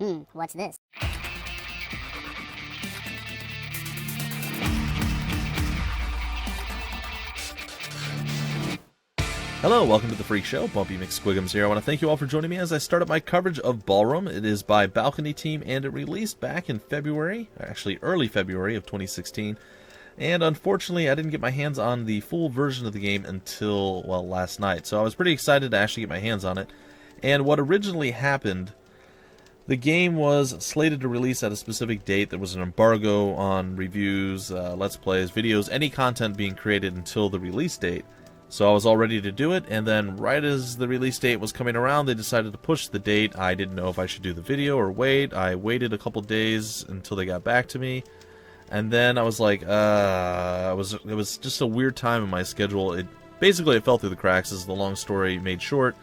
What's this? Hello, welcome to the Freak Show. Bumpy McSquigums here. I want to thank you all for joining me as I start up my coverage of Balrum. It is by Balcony Team, and it released back in February, actually early February of 2016. And unfortunately, I didn't get my hands on the full version of the game until, well, last night. So I was pretty excited to actually get my hands on it. And what originally happened, the game was slated to release at a specific date. There was an embargo on reviews, Let's Plays, videos, any content being created until the release date. So I was all ready to do it, and then right as the release date was coming around, they decided to push the date. I didn't know if I should do the video or wait. I waited a couple days until they got back to me, and then I was like, it was just a weird time in my schedule. It fell through the cracks, as the long story made short.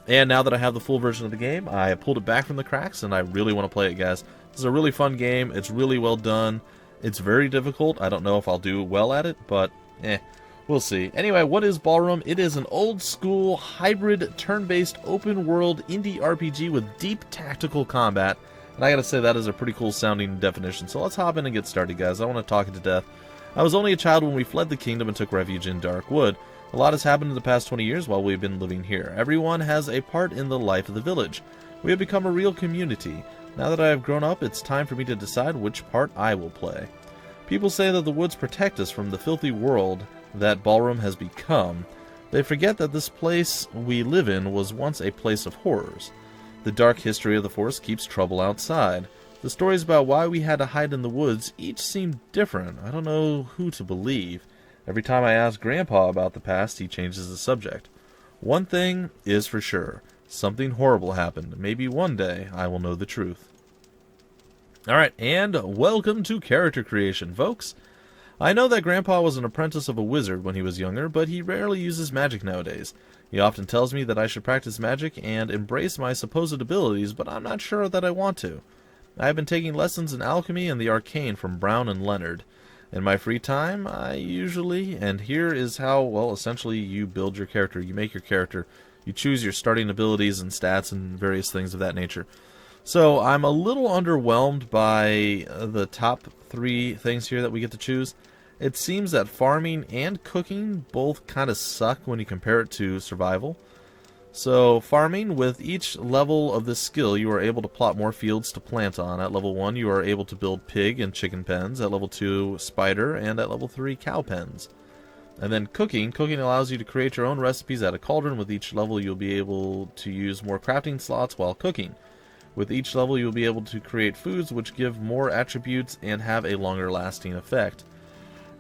And now that I have the full version of the game, I pulled it back from the cracks, and I really want to play it, guys. This is a really fun game. It's really well done. It's very difficult. I don't know if I'll do well at it, but we'll see. Anyway, what is Balrum? It is an old-school, hybrid, turn-based, open-world indie RPG with deep tactical combat. And I gotta say, that is a pretty cool-sounding definition. So let's hop in and get started, guys. I want to talk it to death. I was only a child when we fled the kingdom and took refuge in Darkwood. A lot has happened in the past 20 years while we've been living here. Everyone has a part in the life of the village. We have become a real community. Now that I have grown up, it's time for me to decide which part I will play. People say that the woods protect us from the filthy world that Balrum has become. They forget that this place we live in was once a place of horrors. The dark history of the forest keeps trouble outside. The stories about why we had to hide in the woods each seem different. I don't know who to believe. Every time I ask Grandpa about the past, he changes the subject. One thing is for sure. Something horrible happened. Maybe one day I will know the truth. Alright, and welcome to character creation, folks. I know that Grandpa was an apprentice of a wizard when he was younger, but he rarely uses magic nowadays. He often tells me that I should practice magic and embrace my supposed abilities, but I'm not sure that I want to. I have been taking lessons in alchemy and the arcane from Brown and Leonard. In my free time, I usually, and here is how, well, essentially you build your character, you make your character, you choose your starting abilities and stats and various things of that nature. So I'm a little underwhelmed by the top 3 things here that we get to choose. It seems that farming and cooking both kind of suck when you compare it to survival. So farming, with each level of this skill, you are able to plot more fields to plant on. At level 1, you are able to build pig and chicken pens. At level 2, spider. And at level 3, cow pens. And then cooking. Cooking allows you to create your own recipes at a cauldron. With each level, you'll be able to use more crafting slots while cooking. With each level, you'll be able to create foods which give more attributes and have a longer lasting effect.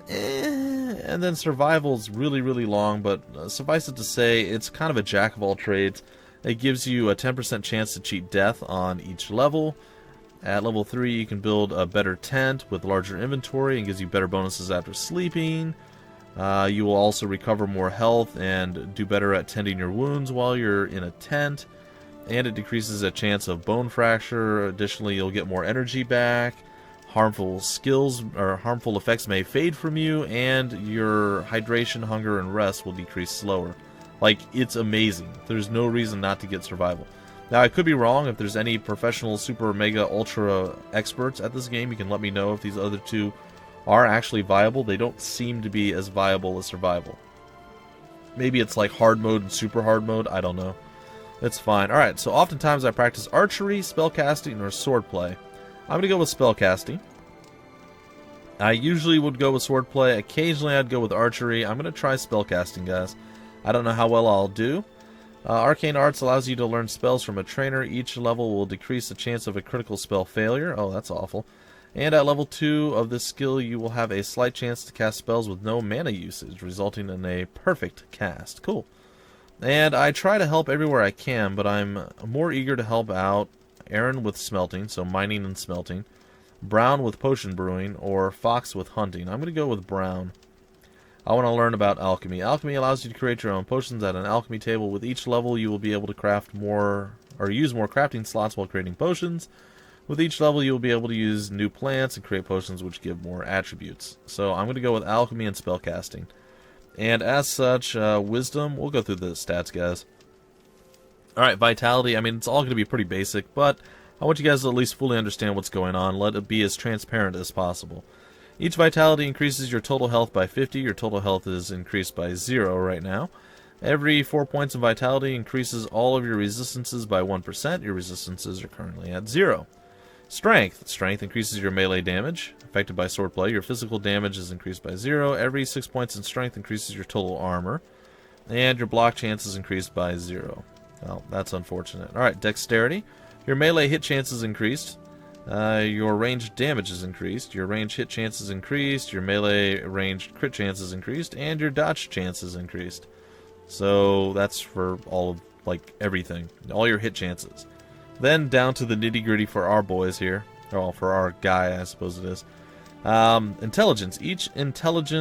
And then survival's really, really long, but suffice it to say, it's kind of a jack of all trades. It gives you a 10% chance to cheat death on each level. At level 3, you can build a better tent with larger inventory and gives you better bonuses after sleeping. You will also recover more health and do better at tending your wounds while you're in a tent. And it decreases a chance of bone fracture. Additionally, you'll get more energy back. Harmful skills or harmful effects may fade from you, and your hydration, hunger, and rest will decrease slower. Like, it's amazing. There's no reason not to get survival. Now, I could be wrong. If there's any professional, super, mega, ultra experts at this game, you can let me know if these other 2 are actually viable. They don't seem to be as viable as survival. Maybe it's like hard mode and super hard mode. I don't know. It's fine. Alright, so oftentimes I practice archery, spellcasting, or swordplay. I'm going to go with spellcasting. I usually would go with swordplay. Occasionally I'd go with archery. I'm going to try spellcasting, guys. I don't know how well I'll do. Arcane Arts allows you to learn spells from a trainer. Each level will decrease the chance of a critical spell failure. Oh, that's awful. And at level 2 of this skill, you will have a slight chance to cast spells with no mana usage, resulting in a perfect cast. Cool. And I try to help everywhere I can, but I'm more eager to help out Aaron with smelting, so mining and smelting, Brown with potion brewing, or Fox with hunting. I'm going to go with Brown. I want to learn about alchemy. Alchemy allows you to create your own potions at an alchemy table. With each level, you will be able to craft more, or use more crafting slots while creating potions. With each level, you will be able to use new plants and create potions which give more attributes. So I'm going to go with alchemy and spellcasting. And as such, wisdom, we'll go through the stats, guys. Alright, vitality, I mean, it's all going to be pretty basic, but I want you guys to at least fully understand what's going on. Let it be as transparent as possible. Each vitality increases your total health by 50. Your total health is increased by 0 right now. Every 4 points of vitality increases all of your resistances by 1%. Your resistances are currently at 0. Strength. Strength increases your melee damage affected by swordplay. Your physical damage is increased by 0. Every 6 points in strength increases your total armor. And your block chance is increased by 0. Well, that's unfortunate. Alright, dexterity. Your melee hit chance is increased. Your ranged damage is increased. Your range hit chance is increased. Your melee ranged crit chance is increased. And your dodge chance is increased. So that's for all of, like, everything. All your hit chances. Then down to the nitty-gritty for our boys here. Well, for our guy, I suppose it is. Intelligence. Each intellect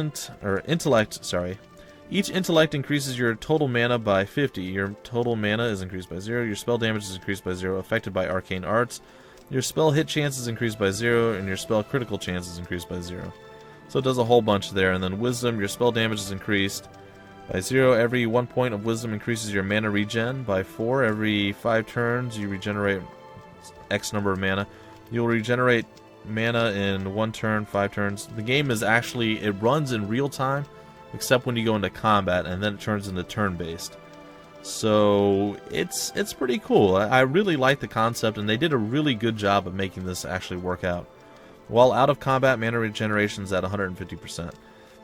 increases your total mana by 50. Your total mana is increased by 0. Your spell damage is increased by 0, affected by arcane arts. Your spell hit chance is increased by 0, and your spell critical chance is increased by 0. So it does a whole bunch there. And then wisdom, your spell damage is increased by 0. Every 1 point of wisdom increases your mana regen by 4. Every 5 turns you regenerate X number of mana. You'll regenerate mana in 1 turn, 5 turns. The game is actually, it runs in real time, except when you go into combat, and then it turns into turn-based. So it's pretty cool. I really like the concept, and they did a really good job of making this actually work out. While out of combat, mana regeneration is at 150%.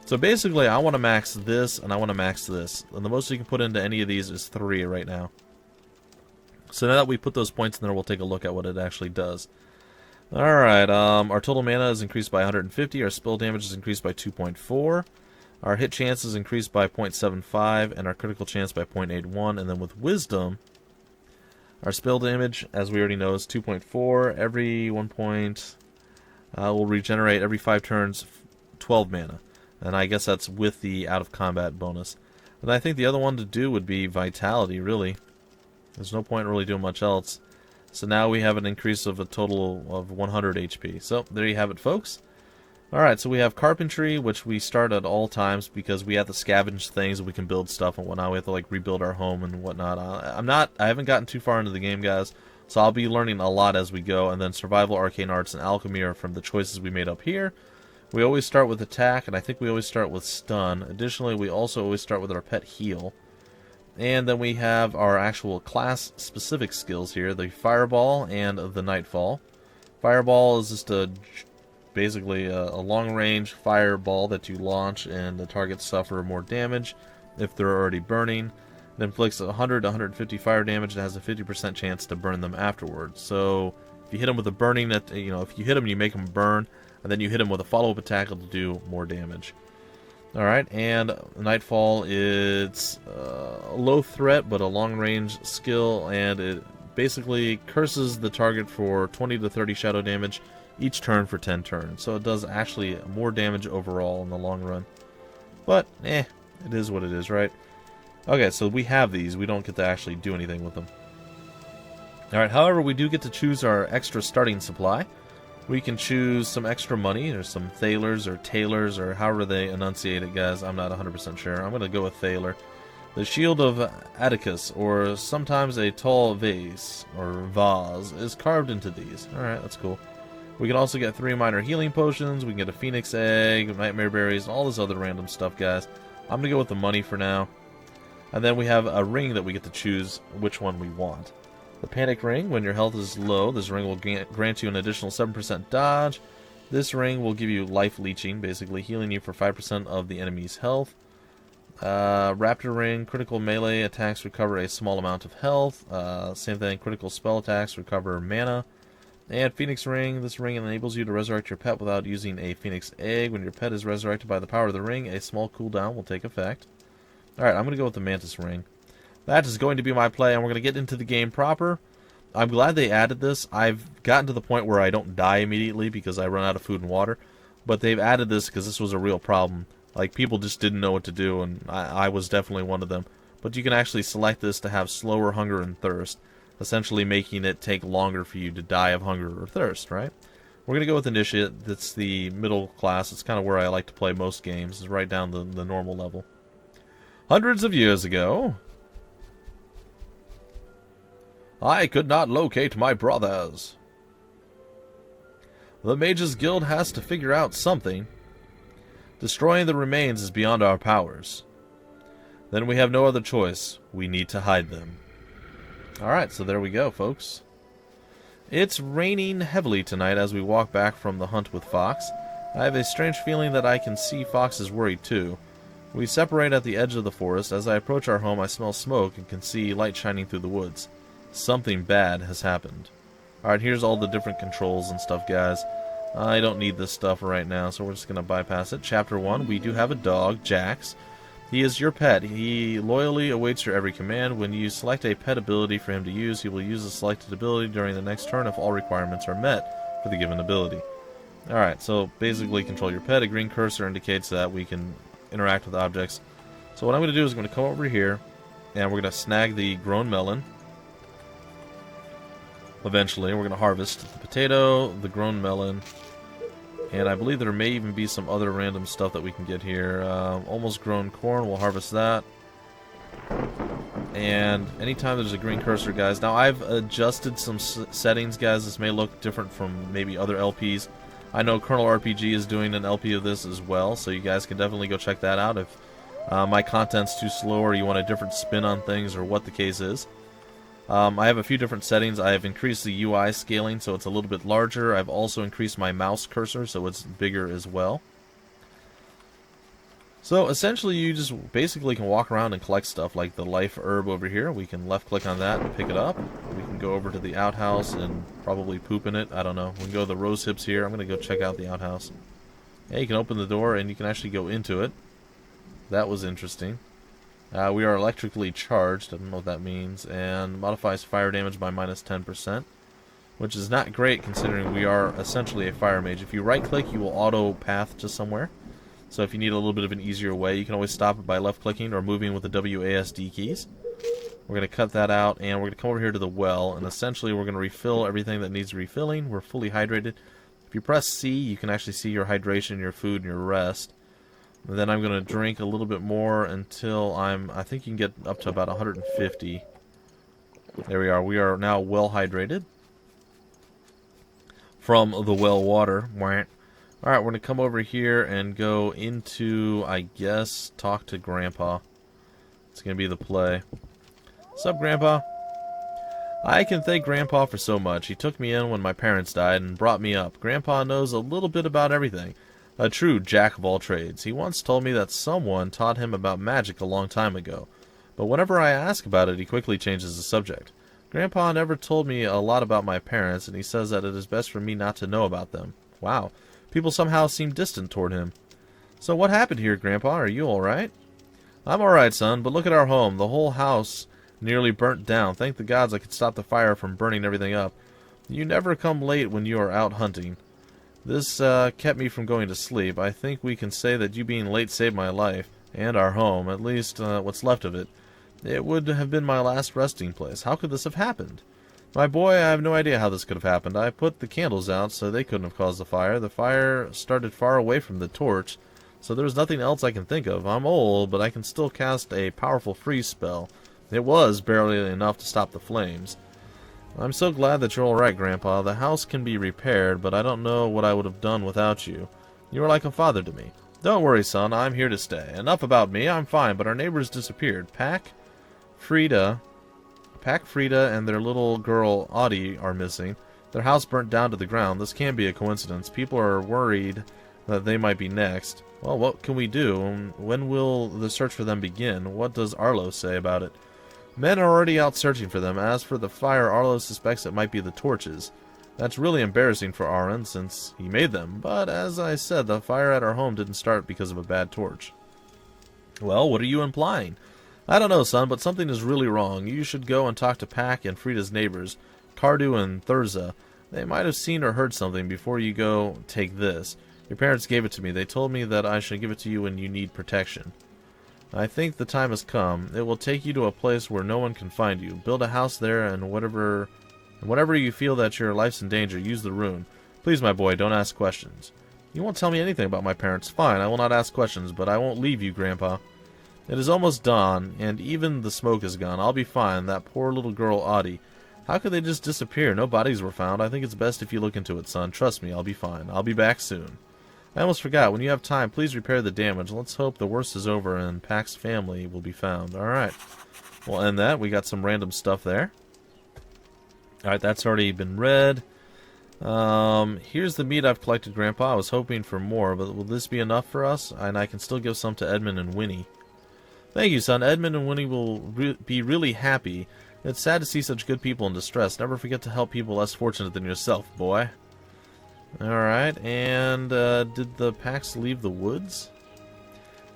So basically, I want to max this, and I want to max this. And the most you can put into any of these is 3 right now. So now that we put those points in there, we'll take a look at what it actually does. Alright, our total mana is increased by 150. Our spell damage is increased by 2.4. Our hit chance is increased by 0.75, and our critical chance by 0.81. And then with wisdom, our spell damage, as we already know, is 2.4. Every 1 point will regenerate every 5 turns 12 mana. And I guess that's with the out-of-combat bonus. And I think the other one to do would be vitality, really. There's no point in really doing much else. So now we have an increase of a total of 100 HP. So there you have it, folks. Alright, so we have carpentry, which we start at all times because we have to scavenge things and we can build stuff and whatnot. We have to, like, rebuild our home and whatnot. I haven't gotten too far into the game, guys, so I'll be learning a lot as we go. And then survival, arcane arts, and alchemy are from the choices we made up here. We always start with attack, and I think we always start with stun. Additionally, we also always start with our pet heal. And then we have our actual class-specific skills here, the fireball and the nightfall. Fireball is just basically a long-range fireball that you launch, and the targets suffer more damage if they're already burning. It inflicts 100 to 150 fire damage and has a 50% chance to burn them afterwards. So if you hit them with a burning, if you hit them, you make them burn, and then you hit them with a follow-up attack, it'll do more damage. Alright, and Nightfall is a low threat, but a long-range skill, and it basically curses the target for 20 to 30 shadow damage each turn for 10 turns. So it does actually more damage overall in the long run. But, it is what it is, right? Okay, so we have these. We don't get to actually do anything with them. Alright, however, we do get to choose our extra starting supply. We can choose some extra money, or some thalers, or tailors, or however they enunciate it, guys. I'm not 100% sure. I'm going to go with thaler. The Shield of Atticus, or sometimes a tall vase, or vase, is carved into these. Alright, that's cool. We can also get 3 minor healing potions. We can get a phoenix egg, nightmare berries, all this other random stuff, guys. I'm going to go with the money for now. And then we have a ring that we get to choose which one we want. The Panic Ring, when your health is low, this ring will grant you an additional 7% dodge. This ring will give you life leeching, basically healing you for 5% of the enemy's health. Raptor Ring, critical melee attacks recover a small amount of health. Same thing, critical spell attacks recover mana. And Phoenix Ring, this ring enables you to resurrect your pet without using a Phoenix Egg. When your pet is resurrected by the power of the ring, a small cooldown will take effect. Alright, I'm going to go with the Mantis Ring. That is going to be my play, and we're going to get into the game proper. I'm glad they added this. I've gotten to the point where I don't die immediately because I run out of food and water. But they've added this because this was a real problem. Like, people just didn't know what to do, and I was definitely one of them. But you can actually select this to have slower hunger and thirst, essentially making it take longer for you to die of hunger or thirst, right? We're going to go with Initiate. That's the middle class. It's kind of where I like to play most games. It's right down the normal level. Hundreds of years ago, I could not locate my brothers. The Mages Guild has to figure out something. Destroying the remains is beyond our powers. Then we have no other choice. We need to hide them. Alright, so there we go, folks. It's raining heavily tonight as we walk back from the hunt with Fox. I have a strange feeling that I can see Fox is worried too. We separate at the edge of the forest. As I approach our home, I smell smoke and can see light shining through the woods. Something bad has happened. Alright, here's all the different controls and stuff, guys. I don't need this stuff right now, so we're just going to bypass it. Chapter 1, we do have a dog, Jax. He is your pet. He loyally awaits your every command. When you select a pet ability for him to use, he will use the selected ability during the next turn if all requirements are met for the given ability. Alright, so basically control your pet. A green cursor indicates that we can interact with objects. So what I'm going to do is I'm going to come over here, and we're going to snag the grown melon. Eventually, we're going to harvest the potato, the grown melon, and I believe there may even be some other random stuff that we can get here. Almost grown corn, we'll harvest that. And anytime there's a green cursor, guys. Now, I've adjusted some settings, guys. This may look different from maybe other LPs. I know Colonel RPG is doing an LP of this as well, so you guys can definitely go check that out if my content's too slow or you want a different spin on things or what the case is. I have a few different settings. I have increased the UI scaling so it's a little bit larger. I've also increased my mouse cursor so it's bigger as well. So essentially you just basically can walk around and collect stuff like the life herb over here. We can left click on that and pick it up. We can go over to the outhouse and probably poop in it. I don't know. We can go to the rose hips here. I'm going to go check out the outhouse. Yeah, you can open the door and you can actually go into it. That was interesting. We are electrically charged, I don't know what that means, and modifies fire damage by minus 10%, which is not great considering we are essentially a fire mage. If you right click, you will auto path to somewhere, so if you need a little bit of an easier way, you can always stop it by left clicking or moving with the WASD keys. We're going to cut that out, and we're going to come over here to the well, and essentially we're going to refill everything that needs refilling. We're fully hydrated. If you press C, you can actually see your hydration, your food, and your rest. And then I'm going to drink a little bit more until I think you can get up to about 150. There we are. We are now well hydrated from the well water. Alright, we're going to come over here and go into, I guess, talk to Grandpa. It's going to be the play. What's up, Grandpa? I can thank Grandpa for so much. He took me in when my parents died and brought me up. Grandpa knows a little bit about everything. A true jack of all trades. He once told me that someone taught him about magic a long time ago, but whenever I ask about it, he quickly changes the subject. Grandpa never told me a lot about my parents, and he says that it is best for me not to know about them. Wow, people somehow seem distant toward him. So what happened here, Grandpa? Are you alright? I'm alright, son, but look at our home. The whole house nearly burnt down. Thank the gods I could stop the fire from burning everything up. You never come late when you are out hunting. This kept me from going to sleep. I think we can say that you being late saved my life, and our home, at least what's left of it. It would have been my last resting place. How could this have happened? My boy, I have no idea how this could have happened. I put the candles out, so they couldn't have caused the fire. The fire started far away from the torch, so there's nothing else I can think of. I'm old, but I can still cast a powerful freeze spell. It was barely enough to stop the flames. I'm so glad that you're alright, Grandpa. The house can be repaired, but I don't know what I would have done without you. You are like a father to me. Don't worry, son. I'm here to stay. Enough about me. I'm fine, but our neighbors disappeared. Pack, Frida, and their little girl, Audie, are missing. Their house burnt down to the ground. This can't be a coincidence. People are worried that they might be next. Well, what can we do? When will the search for them begin? What does Arlo say about it? Men are already out searching for them. As for the fire, Arlo suspects it might be the torches. That's really embarrassing for Aaron, since he made them. But, as I said, the fire at our home didn't start because of a bad torch. Well, what are you implying? I don't know, son, but something is really wrong. You should go and talk to Pack and Frida's neighbors, Cardu and Thurza. They might have seen or heard something before you go take this. Your parents gave it to me. They told me that I should give it to you when you need protection. I think the time has come. It will take you to a place where no one can find you. Build a house there, and whenever you feel that your life's in danger, use the rune. Please, my boy, don't ask questions. You won't tell me anything about my parents. Fine, I will not ask questions, but I won't leave you, Grandpa. It is almost dawn, and even the smoke is gone. I'll be fine. That poor little girl, Audie. How could they just disappear? No bodies were found. I think it's best if you look into it, son. Trust me, I'll be fine. I'll be back soon. I almost forgot. When you have time, please repair the damage. Let's hope the worst is over and Pax's family will be found. Alright. We'll end that. We got some random stuff there. Alright, that's already been read. Here's the meat I've collected, Grandpa. I was hoping for more, but will this be enough for us? And I can still give some to Edmund and Winnie. Thank you, son. Edmund and Winnie will be really happy. It's sad to see such good people in distress. Never forget to help people less fortunate than yourself, boy. Alright, and did the Pax leave the woods?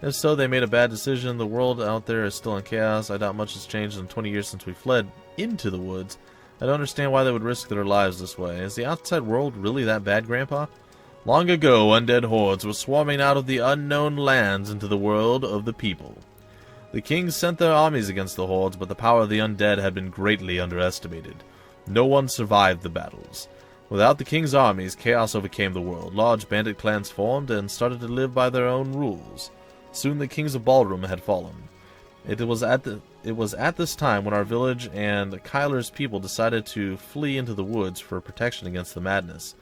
If so, they made a bad decision. The world out there is still in chaos. I doubt much has changed in 20 years since we fled into the woods. I don't understand why they would risk their lives this way. Is the outside world really that bad, Grandpa? Long ago, undead hordes were swarming out of the unknown lands into the world of the people. The kings sent their armies against the hordes, but the power of the undead had been greatly underestimated. No one survived the battles. Without the king's armies, chaos overcame the world. Large bandit clans formed and started to live by their own rules. Soon the kings of Balrum had fallen. It was at this time when our village and Kyler's people decided to flee into the woods for protection against the madness.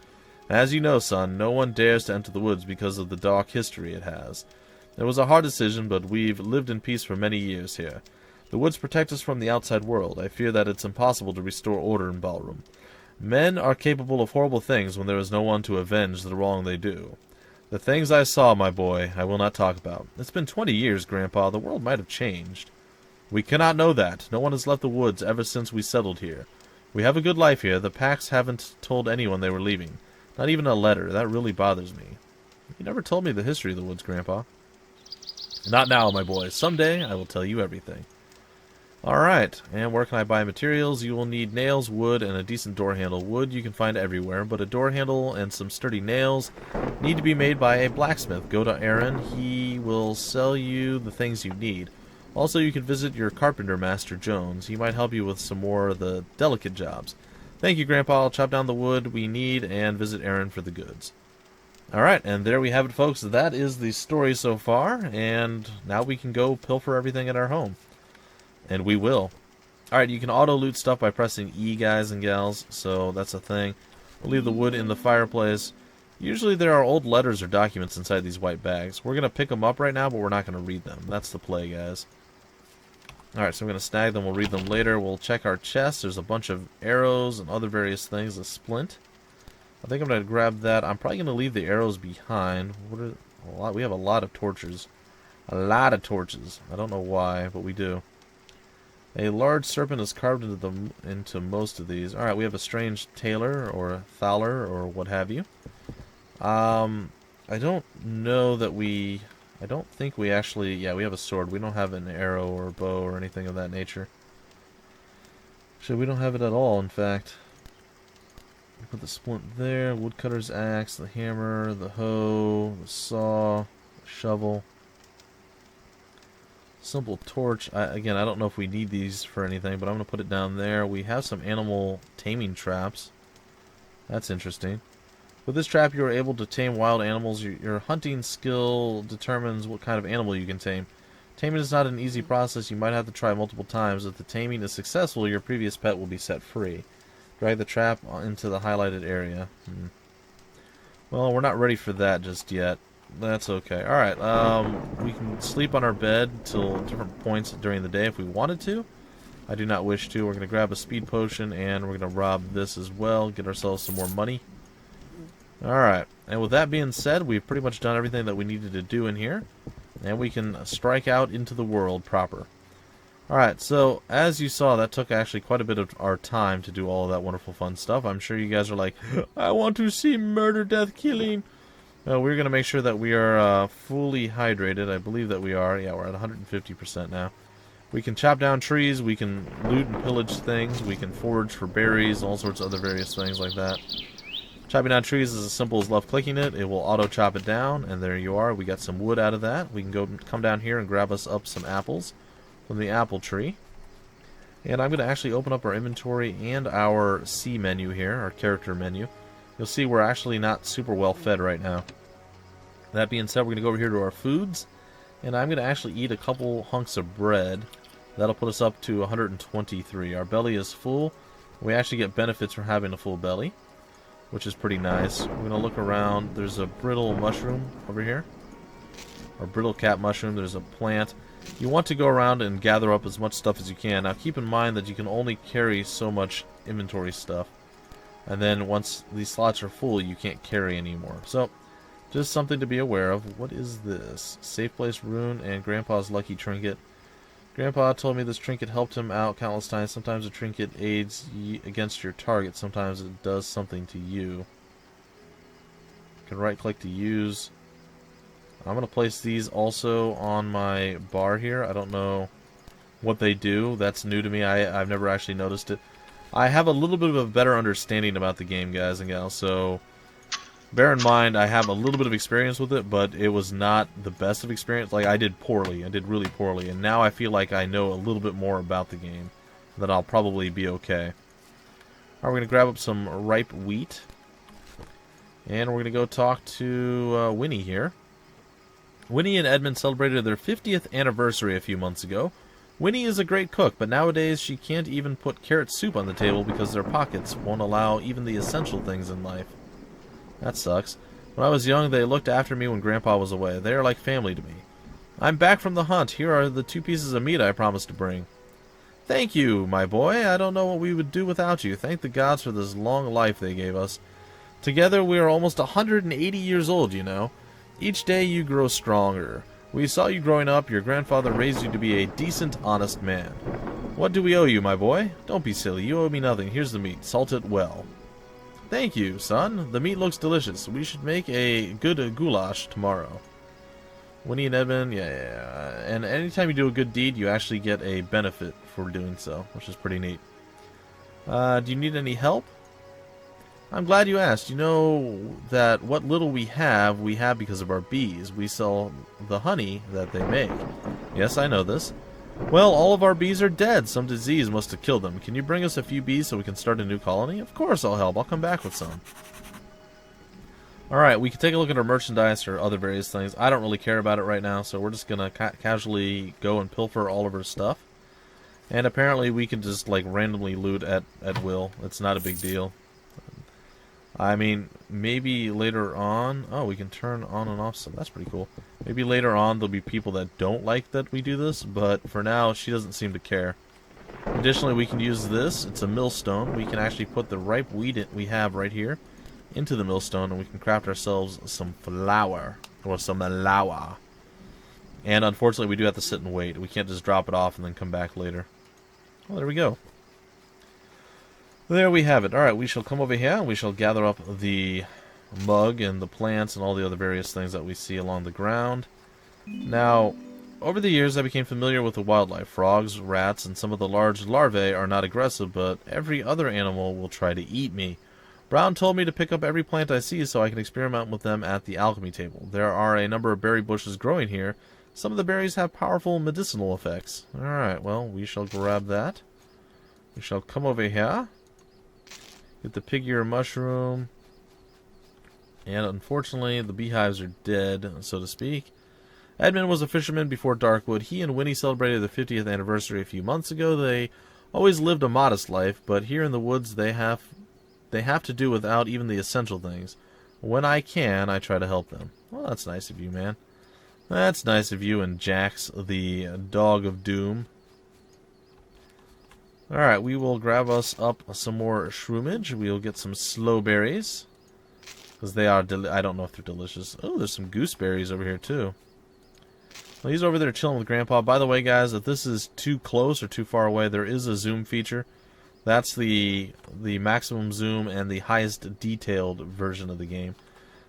As you know, son, no one dares to enter the woods because of the dark history it has. It was a hard decision, but we've lived in peace for many years here. The woods protect us from the outside world. I fear that it's impossible to restore order in Balrum. Men are capable of horrible things when there is no one to avenge the wrong they do. The things I saw, my boy, I will not talk about. It's been 20 years, Grandpa. The world might have changed. We cannot know that. No one has left the woods ever since we settled here. We have a good life here. The Pax haven't told anyone they were leaving. Not even a letter. That really bothers me. You never told me the history of the woods, Grandpa. Not now, my boy. Someday I will tell you everything. Alright, and where can I buy materials? You will need nails, wood, and a decent door handle. Wood you can find everywhere, but a door handle and some sturdy nails need to be made by a blacksmith. Go to Aaron. He will sell you the things you need. Also, you can visit your carpenter master, Jones. He might help you with some more of the delicate jobs. Thank you, Grandpa. I'll chop down the wood we need and visit Aaron for the goods. Alright, and there we have it, folks. That is the story so far, and now we can go pilfer everything at our home. And we will. Alright, you can auto-loot stuff by pressing E, guys and gals, so that's a thing. We'll leave the wood in the fireplace. Usually there are old letters or documents inside these white bags. We're going to pick them up right now, but we're not going to read them. That's the play, guys. Alright, so I'm going to snag them. We'll read them later. We'll check our chest. There's a bunch of arrows and other various things. A splint. I think I'm going to grab that. I'm probably going to leave the arrows behind. We have a lot of torches. A lot of torches. I don't know why, but we do. A large serpent is carved into most of these. Alright, we have a strange tailor or a thaler or what have you. I don't know that we... I don't think we actually... Yeah, we have a sword. We don't have an arrow or a bow or anything of that nature. Actually, we don't have it at all, in fact. Put the splint there, woodcutter's axe, the hammer, the hoe, the saw, the shovel. Simple torch. Again, I don't know if we need these for anything, but I'm going to put it down there. We have some animal taming traps. That's interesting. With this trap, you are able to tame wild animals. Your hunting skill determines what kind of animal you can tame. Taming is not an easy process. You might have to try multiple times. If the taming is successful, your previous pet will be set free. Drag the trap into the highlighted area. Well, we're not ready for that just yet. That's okay. Alright, we can sleep on our bed till different points during the day if we wanted to. I do not wish to. We're going to grab a speed potion and we're going to rob this as well. Get ourselves some more money. Alright, and with that being said, we've pretty much done everything that we needed to do in here. And we can strike out into the world proper. Alright, so as you saw, that took actually quite a bit of our time to do all of that wonderful fun stuff. I'm sure you guys are like, I want to see murder, death, killing. We're going to make sure that we are fully hydrated. I believe that we are. Yeah, we're at 150% now. We can chop down trees, we can loot and pillage things, we can forage for berries, all sorts of other various things like that. Chopping down trees is as simple as left-clicking it. It will auto-chop it down, and there you are. We got some wood out of that. We can come down here and grab us up some apples from the apple tree. And I'm going to actually open up our inventory and our C menu here, our character menu. You'll see we're actually not super well fed right now. That being said, we're going to go over here to our foods, and I'm going to actually eat a couple hunks of bread. That'll put us up to 123. Our belly is full. We actually get benefits for having a full belly, which is pretty nice. We're going to look around. There's a brittle mushroom over here. Or brittle cap mushroom. There's a plant. You want to go around and gather up as much stuff as you can. Now keep in mind that you can only carry so much inventory stuff. And then once these slots are full, you can't carry anymore. So, just something to be aware of. What is this? Safe place rune and Grandpa's lucky trinket. Grandpa told me this trinket helped him out countless times. Sometimes a trinket aids against your target. Sometimes it does something to you. You can right click to use. I'm going to place these also on my bar here. I don't know what they do. That's new to me. I've never actually noticed it. I have a little bit of a better understanding about the game, guys and gals, so bear in mind I have a little bit of experience with it, but it was not the best of experience. Like, I did poorly. I did really poorly, and now I feel like I know a little bit more about the game, that I'll probably be okay. Alright, we're going to grab up some ripe wheat, and we're going to go talk to Winnie here. Winnie and Edmund celebrated their 50th anniversary a few months ago. Winnie is a great cook, but nowadays she can't even put carrot soup on the table because their pockets won't allow even the essential things in life. That sucks. When I was young, they looked after me when Grandpa was away. They are like family to me. I'm back from the hunt. Here are the 2 pieces of meat I promised to bring. Thank you, my boy. I don't know what we would do without you. Thank the gods for this long life they gave us. Together we are almost 180 years old, you know. Each day you grow stronger. We saw you growing up. Your grandfather raised you to be a decent, honest man. What do we owe you, my boy? Don't be silly. You owe me nothing. Here's the meat. Salt it well. Thank you, son. The meat looks delicious. We should make a good goulash tomorrow. Winnie and Edmund, yeah. And anytime you do a good deed, you actually get a benefit for doing so, which is pretty neat. Do you need any help? I'm glad you asked. You know that what little we have because of our bees. We sell the honey that they make. Yes, I know this. Well, all of our bees are dead. Some disease must have killed them. Can you bring us a few bees so we can start a new colony? Of course I'll help. I'll come back with some. Alright, we can take a look at our merchandise or other various things. I don't really care about it right now, so we're just going to casually go and pilfer all of our stuff. And apparently we can just like randomly loot at will. It's not a big deal. I mean, maybe later on... Oh, we can turn on and off some. That's pretty cool. Maybe later on there'll be people that don't like that we do this, but for now, she doesn't seem to care. Additionally, we can use this. It's a millstone. We can actually put the ripe wheat we have right here into the millstone, and we can craft ourselves some flour. Or some malawa. And unfortunately, we do have to sit and wait. We can't just drop it off and then come back later. Well, there we go. There we have it. Alright, we shall come over here and we shall gather up the mug and the plants and all the other various things that we see along the ground. Now, over the years I became familiar with the wildlife. Frogs, rats, and some of the large larvae are not aggressive, but every other animal will try to eat me. Brown told me to pick up every plant I see so I can experiment with them at the alchemy table. There are a number of berry bushes growing here. Some of the berries have powerful medicinal effects. Alright, well, we shall grab that. We shall come over here. Get the pig ear mushroom. And unfortunately, the beehives are dead, so to speak. Edmund was a fisherman before Darkwood. He and Winnie celebrated their 50th anniversary a few months ago. They always lived a modest life, but here in the woods they have to do without even the essential things. When I can, I try to help them. Well, that's nice of you, man. That's nice of you and Jax, the dog of doom. Alright, we will grab us up some more shroomage. We'll get some slow berries. Because they are, I don't know if they're delicious. Oh, there's some gooseberries over here, too. Well, he's over there chilling with Grandpa. By the way, guys, if this is too close or too far away, there is a zoom feature. That's the maximum zoom and the highest detailed version of the game.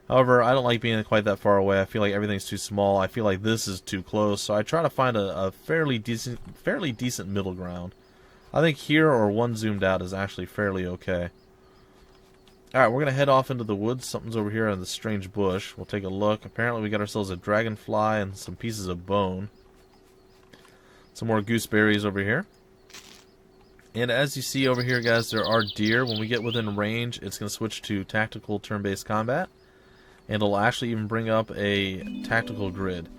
However, I don't like being quite that far away. I feel like everything's too small. I feel like this is too close. So I try to find a fairly decent middle ground. I think here or one zoomed out is actually fairly okay. Alright, we're going to head off into the woods. Something's over here in the strange bush. We'll take a look. Apparently we got ourselves a dragonfly and some pieces of bone. Some more gooseberries over here. And as you see over here, guys, there are deer. When we get within range, it's going to switch to tactical turn-based combat. And it'll actually even bring up a tactical grid.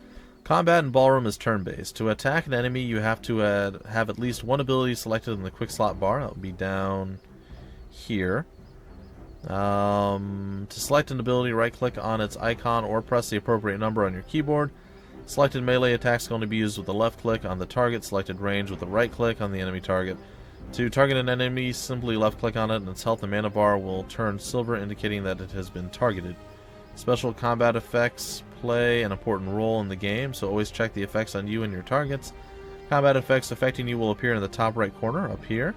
Combat in Ballroom is turn-based. To attack an enemy, you have to have at least one ability selected in the quick slot bar. That would be down here. To select an ability, right-click on its icon or press the appropriate number on your keyboard. Selected melee attacks can only be used with the left click on the target. Selected range with the right click on the enemy target. To target an enemy, simply left-click on it, and its health and mana bar will turn silver, indicating that it has been targeted. Special combat effects play an important role in the game, so always check the effects on you and your targets. Combat effects affecting you will appear in the top right corner, up here.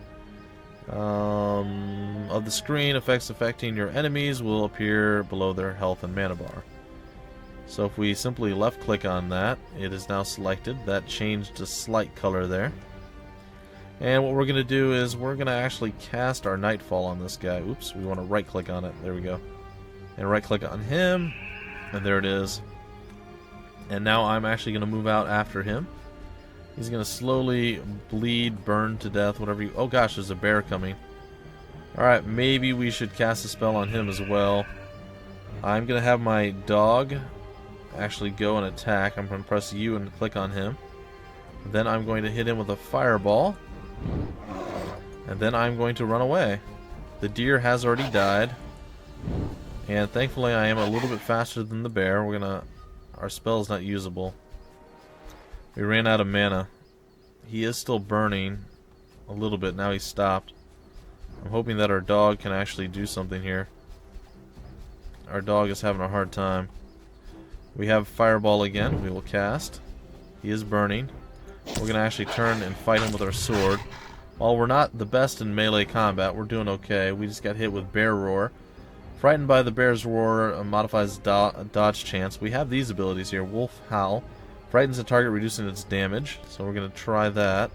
Of the screen, effects affecting your enemies will appear below their health and mana bar. So if we simply left click on that, it is now selected. That changed a slight color there. And what we're going to do is we're going to actually cast our Nightfall on this guy. Oops, we want to right click on it. There we go. And right click on him, and there it is. And now I'm actually going to move out after him. He's going to slowly bleed, burn to death, whatever you... Oh gosh, there's a bear coming. Alright, maybe we should cast a spell on him as well. I'm going to have my dog actually go and attack. I'm going to press U and click on him. Then I'm going to hit him with a fireball. And then I'm going to run away. The deer has already died. And thankfully I am a little bit faster than the bear. Our spell is not usable. We ran out of mana. He is still burning a little bit. Now he's stopped. I'm hoping that our dog can actually do something here. Our dog is having a hard time. We have Fireball again. We will cast. He is burning. We're going to actually turn and fight him with our sword. While we're not the best in melee combat, we're doing okay. We just got hit with Bear Roar. Frightened by the bear's roar modifies dodge chance. We have these abilities here. Wolf Howl. Frightens the target, reducing its damage. So we're going to try that.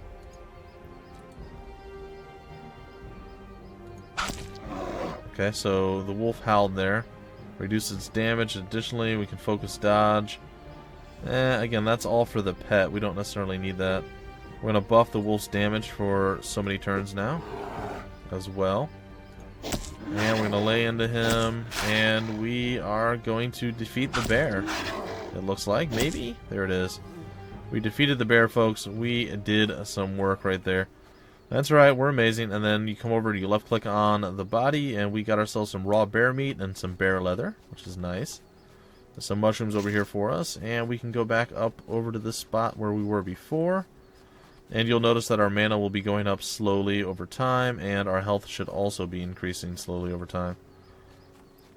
Okay, so the wolf howled there. Reduces its damage. Additionally, we can focus dodge. Again, that's all for the pet. We don't necessarily need that. We're going to buff the wolf's damage for so many turns now as well. And we're going to lay into him. And we are going to defeat the bear. It looks like, maybe? There it is. We defeated the bear, folks. We did some work right there. That's right, we're amazing. And then you come over, you left click on the body, and we got ourselves some raw bear meat and some bear leather, which is nice. There's some mushrooms over here for us, and we can go back up over to this spot where we were before. And you'll notice that our mana will be going up slowly over time, and our health should also be increasing slowly over time.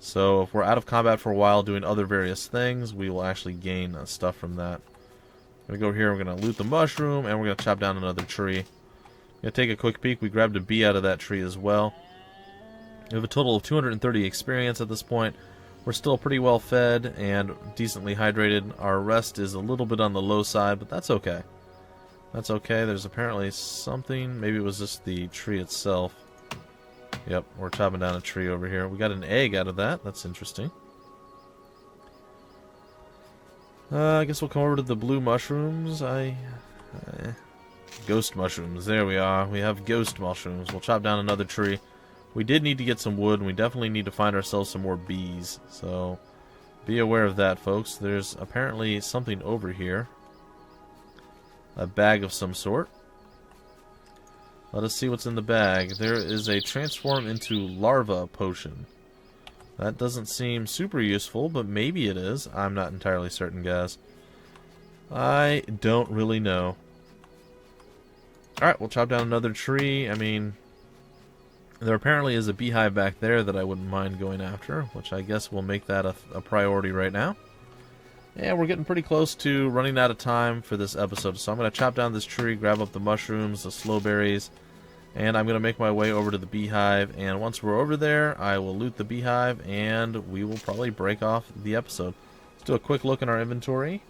So if we're out of combat for a while doing other various things, we will actually gain stuff from that. I'm going to go here, we're going to loot the mushroom, and we're going to chop down another tree. I'm going to take a quick peek. We grabbed a bee out of that tree as well. We have a total of 230 experience at this point. We're still pretty well fed and decently hydrated. Our rest is a little bit on the low side, but that's okay. That's okay. There's apparently something. Maybe it was just the tree itself. Yep, we're chopping down a tree over here. We got an egg out of that. That's interesting. I guess we'll come over to the blue mushrooms. Ghost mushrooms. There we are. We have ghost mushrooms. We'll chop down another tree. We did need to get some wood, and we definitely need to find ourselves some more bees. So be aware of that, folks. There's apparently something over here. A bag of some sort. Let us see what's in the bag. There is a transform into larva potion. That doesn't seem super useful, but maybe it is. I'm not entirely certain, guys. I don't really know. Alright, we'll chop down another tree. I mean, there apparently is a beehive back there that I wouldn't mind going after, which I guess will make that a priority right now. And we're getting pretty close to running out of time for this episode, so I'm going to chop down this tree, grab up the mushrooms, the slow berries, and I'm going to make my way over to the beehive. And once we're over there, I will loot the beehive, and we will probably break off the episode. Let's do a quick look in our inventory.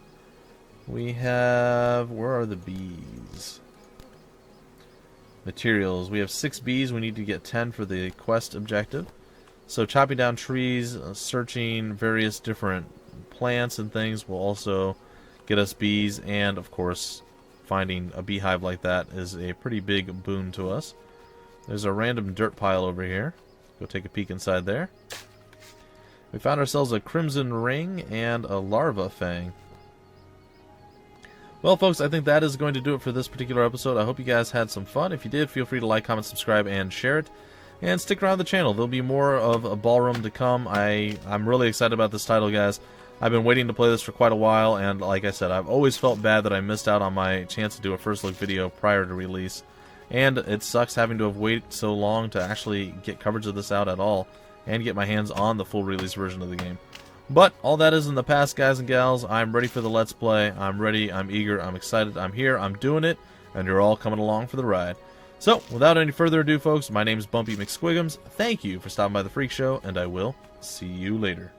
We have... where are the bees? Materials. We have 6 bees. We need to get 10 for the quest objective. So chopping down trees, searching various different plants and things will also get us bees, and of course finding a beehive like that is a pretty big boon to us. There's a random dirt pile over here. Go take a peek inside there. We found ourselves a crimson ring and a larva fang. Well, folks, I think that is going to do it for this particular episode. I hope you guys had some fun. If you did, feel free to like, comment, subscribe, and share it. and stick around the channel. There'll be more of a Balrum to come. I'm really excited about this title, guys. I've been waiting to play this for quite a while, and like I said, I've always felt bad that I missed out on my chance to do a first look video prior to release, and it sucks having to have waited so long to actually get coverage of this out at all, and get my hands on the full release version of the game. But all that is in the past, guys and gals. I'm ready for the Let's Play. I'm ready, I'm eager, I'm excited, I'm here, I'm doing it, and you're all coming along for the ride. So, without any further ado, folks, my name is Bumpy McSquigums. Thank you for stopping by the Freak Show, and I will see you later.